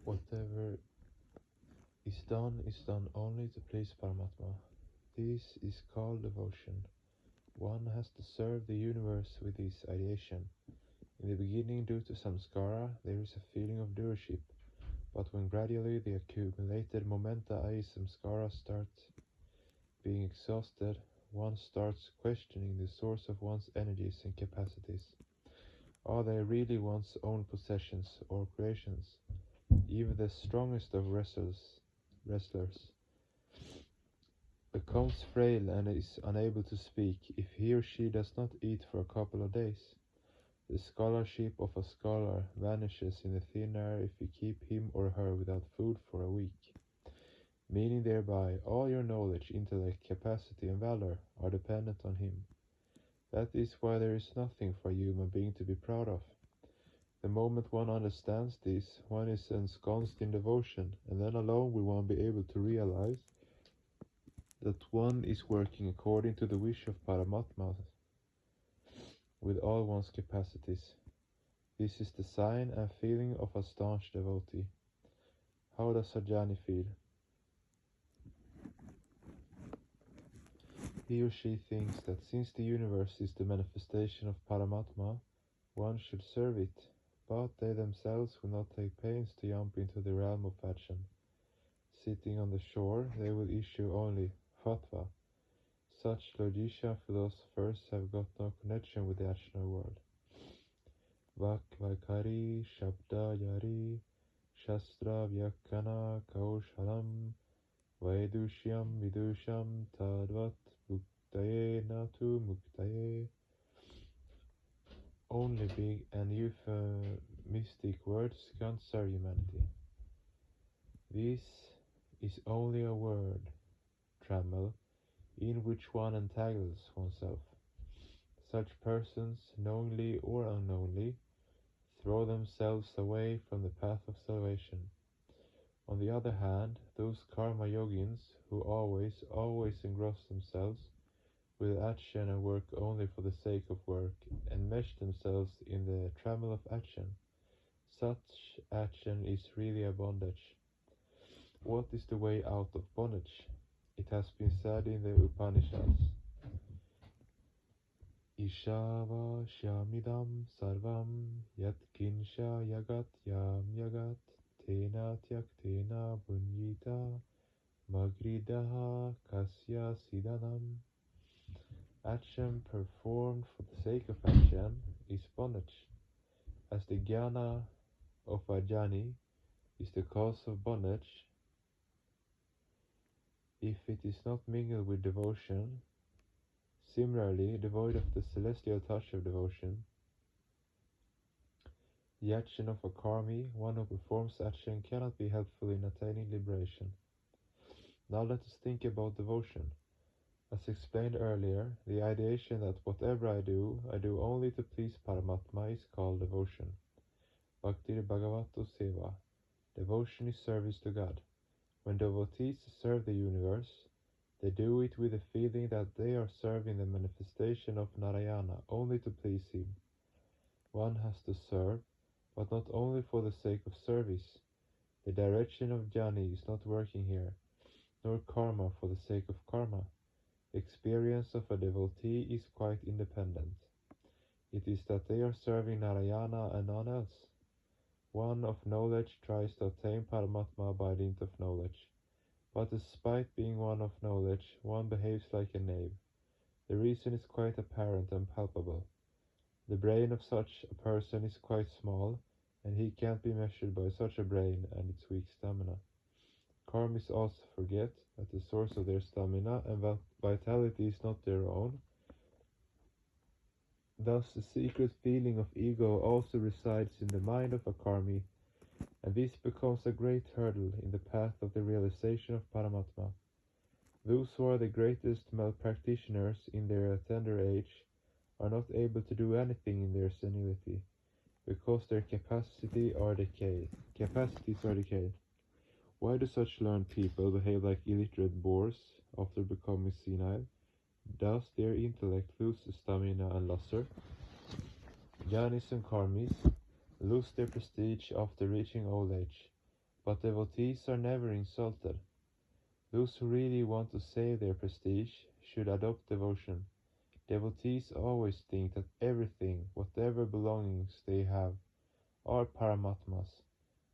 Whatever is done only to please Paramatma. This is called devotion. One has to serve the universe with this ideation. In the beginning, due to samskara, there is a feeling of doership, but when gradually the accumulated momenta I samskara start being exhausted, one starts questioning the source of one's energies and capacities. Are they really one's own possessions or creations? Even the strongest of wrestlers becomes frail and is unable to speak if he or she does not eat for a couple of days. The scholarship of a scholar vanishes in the thin air if you keep him or her without food for a week, meaning thereby all your knowledge, intellect, capacity, and valor are dependent on him. That is why there is nothing for a human being to be proud of. The moment one understands this, one is ensconced in devotion, and then alone will one be able to realize that one is working according to the wish of Paramatma with all one's capacities. This is the sign and feeling of a staunch devotee. How does a jnani feel? He or she thinks that since the universe is the manifestation of Paramatma, one should serve it, but they themselves will not take pains to jump into the realm of action. Sitting on the shore, they will issue only fatwa. Such logician philosophers have got no connection with the actional world. Vakvakari Shabda Yari Shastra Vyakana Kaushalam Vaidushyam Vidusham Tadvat Muktaye Natu Muktaye. Only big and euphemistic words can't serve humanity. This is only a word trammel in which one entangles oneself. Such persons, knowingly or unknowingly, throw themselves away from the path of salvation. On the other hand, those karma yogins who always engross themselves with action and work only for the sake of work, and mesh themselves in the trammel of action, such action is really a bondage. What is the way out of bondage? It has been said in the Upanishads. Ishava shyamidam sarvam yat kinsha yagat yam yagat tena tyaktena bunyita magridaha kasya sidanam. Action performed for the sake of action is bondage, as the jnana of a jnani is the cause of bondage. If it is not mingled with devotion, similarly devoid of the celestial touch of devotion, the action of a karmi, one who performs action, cannot be helpful in attaining liberation. Now let us think about devotion. As explained earlier, the ideation that whatever I do only to please Paramatma is called devotion. Bhakti Bhagavato Seva. Devotion is service to God. When devotees serve the universe, they do it with the feeling that they are serving the manifestation of Narayana only to please him. One has to serve, but not only for the sake of service. The direction of jnani is not working here, nor karma for the sake of karma. The experience of a devotee is quite independent. It is that they are serving Narayana and none else. One of knowledge tries to attain Paramatma by dint of knowledge, but despite being one of knowledge, one behaves like a knave. The reason is quite apparent and palpable. The brain of such a person is quite small, and he can't be measured by such a brain and its weak stamina. Karmis also forget that the source of their stamina and vitality is not their own. Thus the secret feeling of ego also resides in the mind of a karmi, and this becomes a great hurdle in the path of the realization of Paramatma. Those who are the greatest malpractitioners in their tender age are not able to do anything in their senility, because their capacities are decayed. Why do such learned people behave like illiterate boors after becoming senile? Does their intellect lose stamina and luster? Jnanis and karmis lose their prestige after reaching old age. But devotees are never insulted. Those who really want to save their prestige should adopt devotion. Devotees always think that everything, whatever belongings they have, are Paramatmas,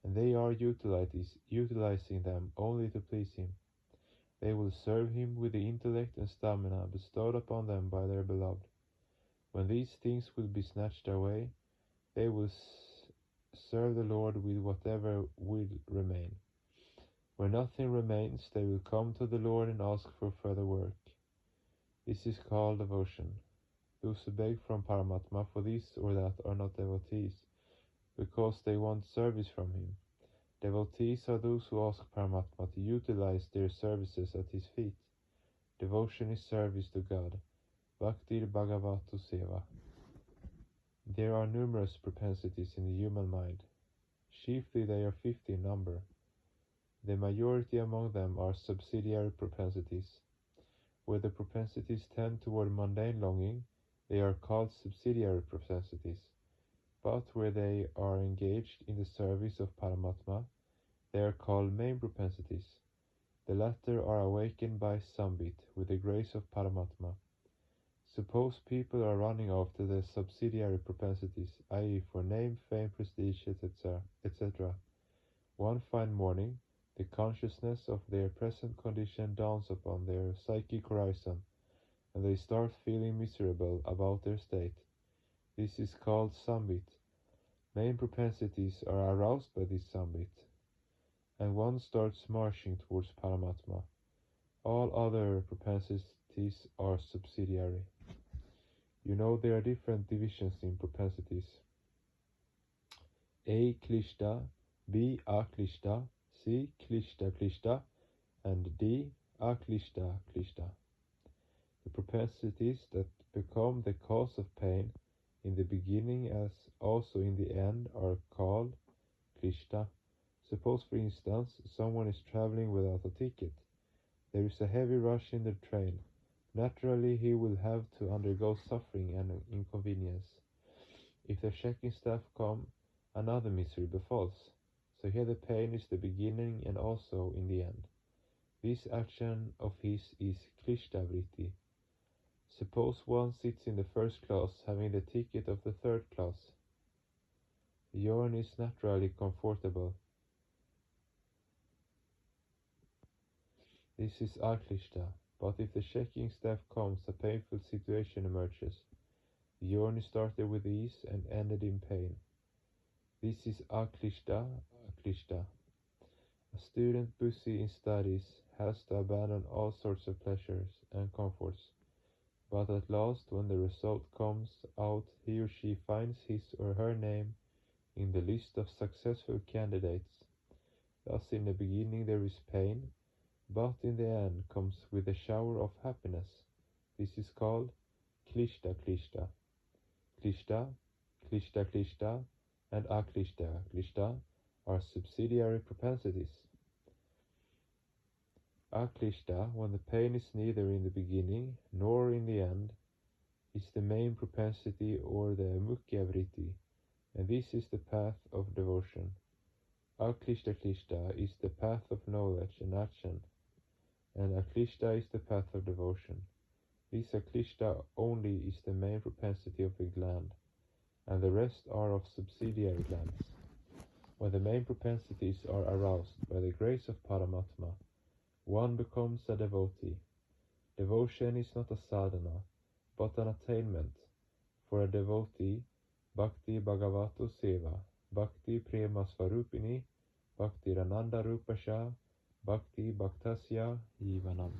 and they are utilizing them only to please him. They will serve him with the intellect and stamina bestowed upon them by their beloved. When these things will be snatched away, they will serve the Lord with whatever will remain. When nothing remains, they will come to the Lord and ask for further work. This is called devotion. Those who beg from Paramatma for this or that are not devotees, because they want service from him. Devotees are those who ask Paramatma to utilize their services at his feet. Devotion is service to God. Bhaktir Bhagavatu Seva. There are numerous propensities in the human mind. Chiefly they are 50 in number. The majority among them are subsidiary propensities. Where the propensities tend toward mundane longing, they are called subsidiary propensities. But where they are engaged in the service of Paramatma, they are called main propensities. The latter are awakened by Sambit with the grace of Paramatma. Suppose people are running after the subsidiary propensities, i.e. for name, fame, prestige, etc. One fine morning, the consciousness of their present condition dawns upon their psychic horizon, and they start feeling miserable about their state. This is called Sambit. Main propensities are aroused by this Sambit, and one starts marching towards Paramatma. All other propensities are subsidiary. You know there are different divisions in propensities. A. Klishta, B. Aklishta, C. Klishta Klishta, and D. Aklishta Klishta. The propensities that become the cause of pain in the beginning as also in the end are called Klishta. Suppose, for instance, someone is traveling without a ticket. There is a heavy rush in the train. Naturally, he will have to undergo suffering and inconvenience. If the checking staff come, another misery befalls. So here the pain is the beginning and also in the end. This action of his is Klishta Vritti. Suppose one sits in the first class having the ticket of the third class. The journey is naturally comfortable. This is Aklishta, but if the checking staff comes, a painful situation emerges. The journey started with ease and ended in pain. This is Aklishta. A student busy in studies has to abandon all sorts of pleasures and comforts, but at last, when the result comes out, he or she finds his or her name in the list of successful candidates. Thus in the beginning there is pain, but in the end comes with a shower of happiness. This is called Klishta. Klishta, and Aklishta are subsidiary propensities. Aklishta, when the pain is neither in the beginning nor in the end, is the main propensity or the Mukhya Vritti, and this is the path of devotion. Aklishta is the path of knowledge and action, and Aklishta is the path of devotion. This Aklishta only is the main propensity of a gland, and the rest are of subsidiary glands. When the main propensities are aroused by the grace of Paramatma, one becomes a devotee. Devotion is not a sadhana, but an attainment. For a devotee, Bhakti Bhagavato Seva, Bhakti Prema Svarupini, Bhakti Rananda Rupasha, Bhakti Bhaktasya Jivanam.